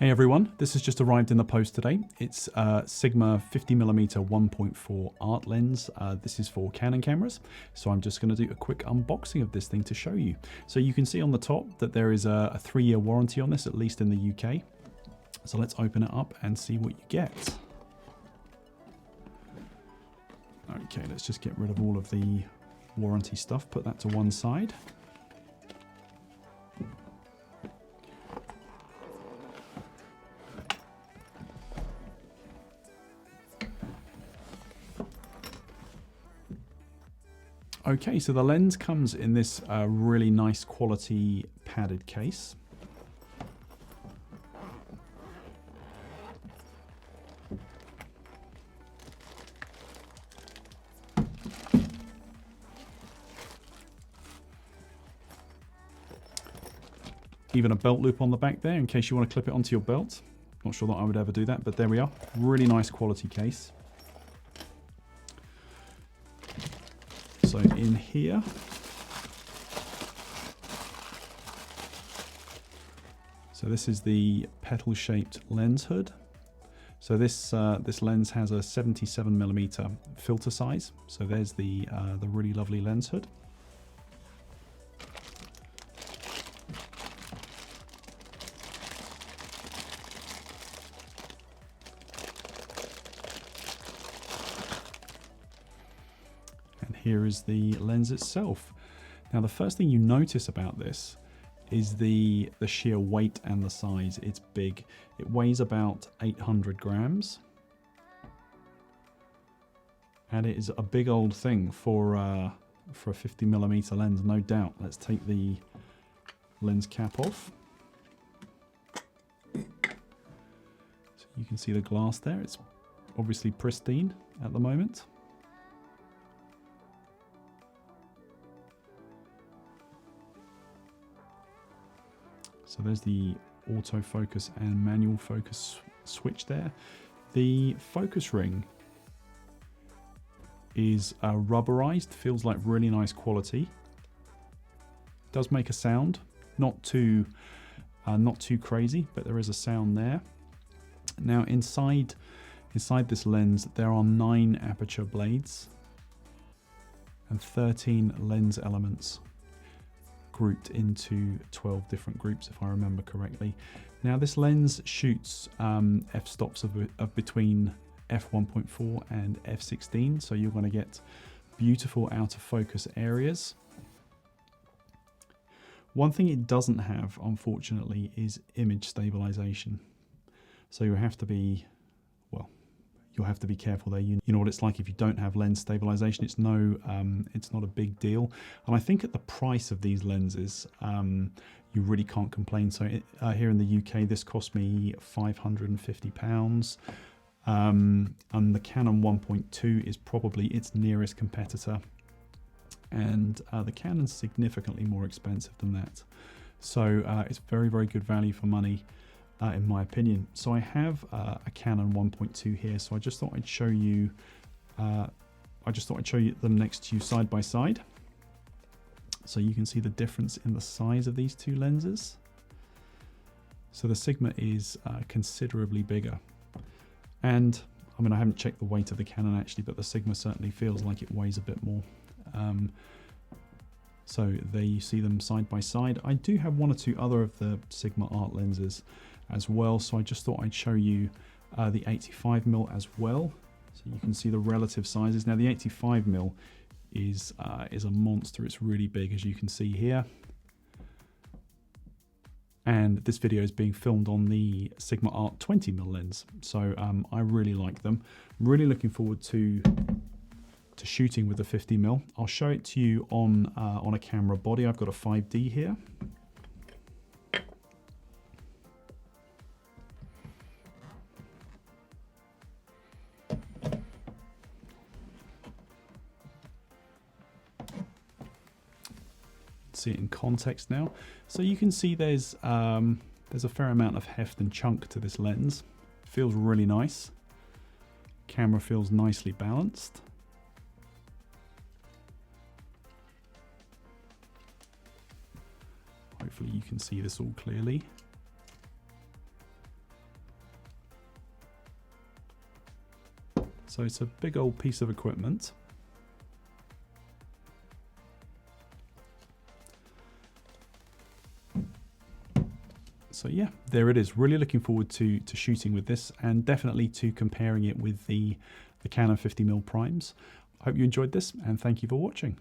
Hey everyone, this has just arrived in the post today. It's Sigma 50mm 1.4 art lens. This is for Canon cameras, so I'm just going to do a quick unboxing of this thing to show you. So you can see on the top that there is a 3-year warranty on this, at least in the UK. So let's open it up and see what you get. Okay, let's just get rid of all of the warranty stuff, put that to one side. Okay, so the lens comes in this really nice quality padded case. Even a belt loop on the back there in case you want to clip it onto your belt. Not sure that I would ever do that, but there we are. Really nice quality case. So in here, so this is the petal-shaped lens hood. So this lens has a 77mm filter size. So there's the really lovely lens hood. Here is the lens itself. Now the first thing you notice about this is the sheer weight and the size. It's big. It weighs about 800 grams. And it is a big old thing for a 50mm lens, no doubt. Let's take the lens cap off. So you can see the glass there. It's obviously pristine at the moment. So there's the autofocus and manual focus switch there. The focus ring is rubberized, feels like really nice quality. Does make a sound, not too crazy, but there is a sound there. Now inside this lens there are 9 aperture blades and 13 lens elements, grouped into 12 different groups if I remember correctly. Now this lens shoots f-stops of between f1.4 and f16, so you're going to get beautiful out of focus areas. One thing it doesn't have, unfortunately, is image stabilization. So you have to be, well, you'll have to be careful there. You know what it's like if you don't have lens stabilization. It's not a big deal. And I think at the price of these lenses, you really can't complain. So here in the UK, this cost me £550. And the Canon 1.2 is probably its nearest competitor. And the Canon's significantly more expensive than that. So it's very, very good value for money. In my opinion. So I have a Canon 1.2 here, so I just thought I'd show you them next to you side by side, so you can see the difference in the size of these two lenses. So the Sigma is considerably bigger, and I mean, I haven't checked the weight of the Canon actually, but the Sigma certainly feels like it weighs a bit more. So there you see them side by side. I do have one or two other of the Sigma art lenses as well, so I just thought I'd show you the 85mm as well, so you can see the relative sizes. Now the 85mm is a monster. It's really big, as you can see here, and this video is being filmed on the Sigma Art 20mm lens, so I really like them. Really looking forward to shooting with the 50mm. I'll show it to you on a camera body. I've got a 5D here. See it in context now, so you can see there's a fair amount of heft and chunk to this lens. Feels really nice. Camera feels nicely balanced. Hopefully you can see this all clearly. So it's a big old piece of equipment. So yeah, there it is. Really looking forward to shooting with this, and definitely to comparing it with the Canon 50mm primes. I hope you enjoyed this, and thank you for watching.